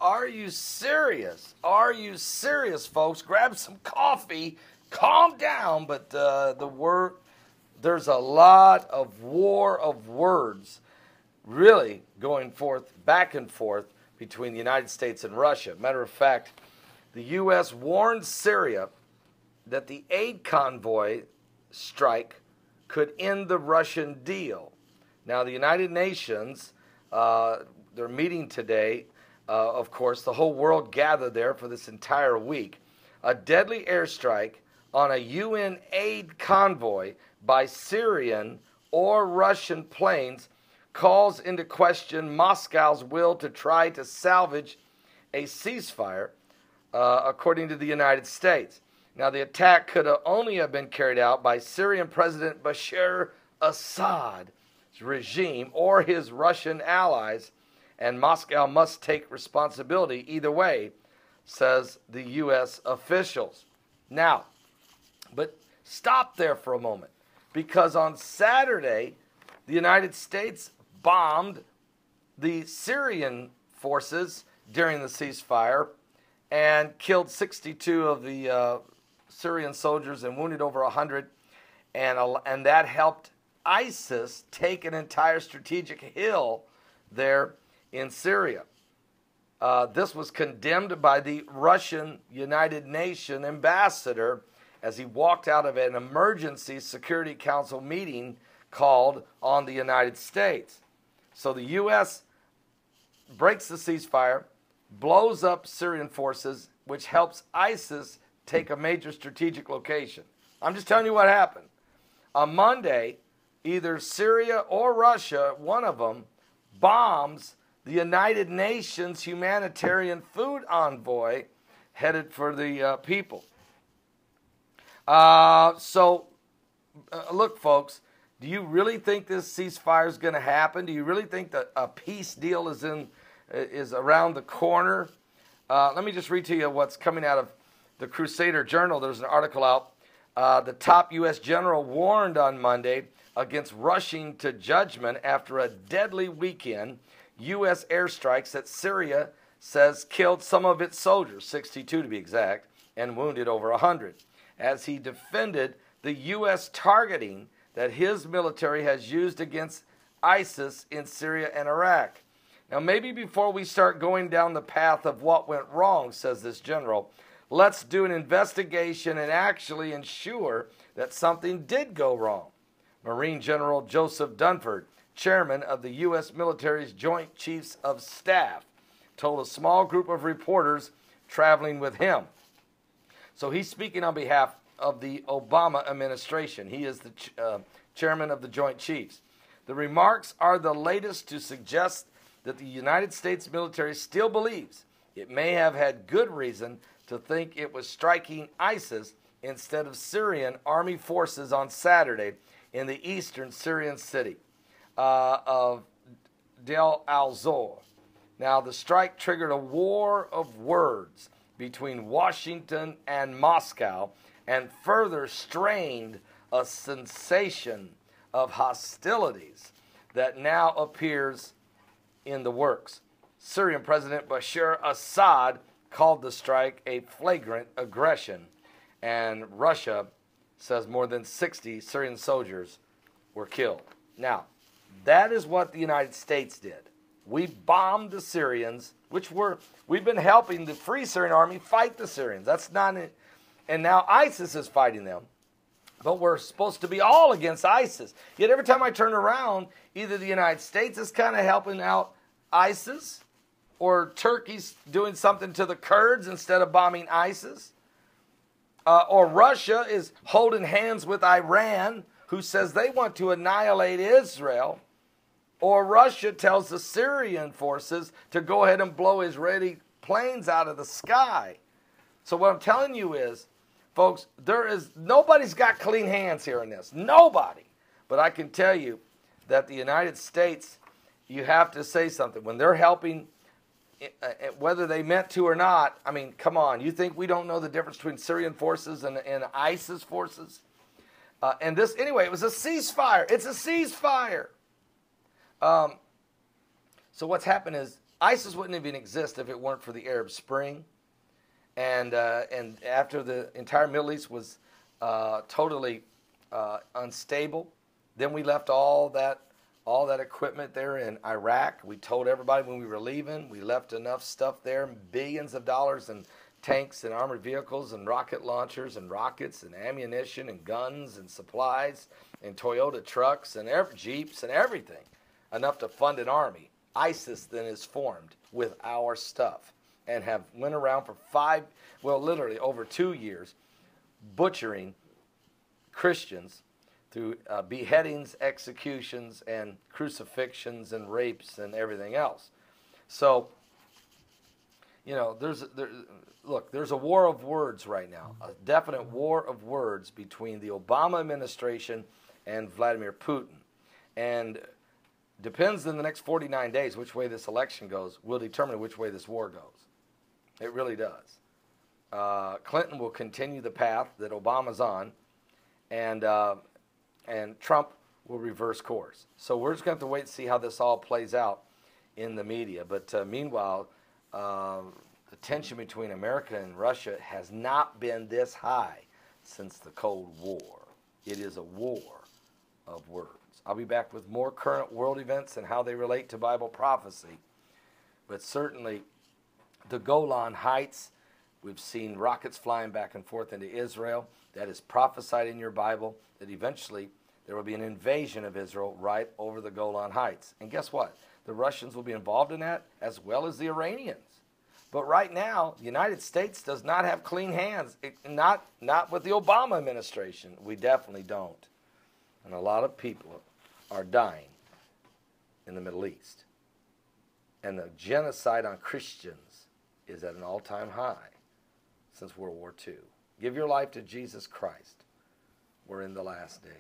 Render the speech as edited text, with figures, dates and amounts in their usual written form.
Are you serious? Are you serious, folks? Grab some coffee, calm down, but there's a lot of war of words really going forth, back and forth between the United States and Russia. Matter of fact, the U.S. warned Syria that the aid convoy strike could end the Russian deal. Now, the United Nations, they're meeting today. Of course, the whole world gathered there for this entire week. A deadly airstrike on a UN aid convoy by Syrian or Russian planes calls into question Moscow's will to try to salvage a ceasefire, according to the United States. Now, the attack could only have been carried out by Syrian President Bashar Assad's regime or his Russian allies, and Moscow must take responsibility either way, says the U.S. officials. Now, but stop there for a moment, because on Saturday, the United States bombed the Syrian forces during the ceasefire and killed 62 of the Syrian soldiers and wounded over 100, and that helped ISIS take an entire strategic hill there in Syria. This was condemned by the Russian United Nations ambassador as he walked out of an emergency Security Council meeting called on the United States. So the U.S. breaks the ceasefire, blows up Syrian forces, which helps ISIS take a major strategic location. I'm just telling you what happened. On Monday, either Syria or Russia, one of them, bombs the United Nations humanitarian food envoy headed for the people. Look, folks, do you really think this ceasefire is going to happen? Do you really think that a peace deal is around the corner? Let me just read to you what's coming out of the Crusader Journal. There's an article out. The top U.S. general warned on Monday against rushing to judgment after a deadly weekend U.S. airstrikes that Syria says killed some of its soldiers, 62 to be exact, and wounded over 100, as he defended the U.S. targeting that his military has used against ISIS in Syria and Iraq. Now, maybe before we start going down the path of what went wrong, says this general, let's do an investigation and actually ensure that something did go wrong. Marine General Joseph Dunford, chairman of the U.S. military's Joint Chiefs of Staff, told a small group of reporters traveling with him. So he's speaking on behalf of the Obama administration. He is the chairman of the Joint Chiefs. The remarks are the latest to suggest that the United States military still believes it may have had good reason to think it was striking ISIS instead of Syrian army forces on Saturday in the eastern Syrian city of Deir al-Zor. Now, the strike triggered a war of words between Washington and Moscow and further strained a sensation of hostilities that now appears in the works. Syrian President Bashar Assad called the strike a flagrant aggression, and Russia says more than 60 Syrian soldiers were killed. Now, that is what the United States did. We bombed the Syrians, we've been helping the Free Syrian Army fight the Syrians. That's not it. And now ISIS is fighting them. But we're supposed to be all against ISIS. Yet every time I turn around, either the United States is kind of helping out ISIS, or Turkey's doing something to the Kurds instead of bombing ISIS, or Russia is holding hands with Iran, who says they want to annihilate Israel, or Russia tells the Syrian forces to go ahead and blow Israeli planes out of the sky. So what I'm telling you is, folks, nobody's got clean hands here in this. Nobody. But I can tell you that the United States, you have to say something. When they're helping, whether they meant to or not, I mean, come on. You think we don't know the difference between Syrian forces and ISIS forces? And this, anyway, it was a ceasefire. It's a ceasefire. So what's happened is ISIS wouldn't even exist if it weren't for the Arab Spring. And after the entire Middle East was totally unstable, then we left all that equipment there in Iraq. We told everybody when we were leaving, we left enough stuff there, billions of dollars in tanks and armored vehicles and rocket launchers and rockets and ammunition and guns and supplies and Toyota trucks and Jeeps and everything, enough to fund an army. ISIS then is formed with our stuff and have went around for literally over 2 years, butchering Christians through beheadings, executions, and crucifixions and rapes and everything else. So, there's a war of words right now, a definite war of words between the Obama administration and Vladimir Putin. And depends in the next 49 days which way this election goes will determine which way this war goes. It really does. Clinton will continue the path that Obama's on, and Trump will reverse course. So we're just going to have to wait and see how this all plays out in the media. But meanwhile, the tension between America and Russia has not been this high since the Cold War. It is a war of words. I'll be back with more current world events and how they relate to Bible prophecy. But certainly the Golan Heights, we've seen rockets flying back and forth into Israel. That is prophesied in your Bible that eventually there will be an invasion of Israel right over the Golan Heights. And guess what? The Russians will be involved in that as well as the Iranians. But right now, the United States does not have clean hands. Not with the Obama administration. We definitely don't. And a lot of people are dying in the Middle East. And the genocide on Christians is at an all-time high since World War II. Give your life to Jesus Christ. We're in the last days.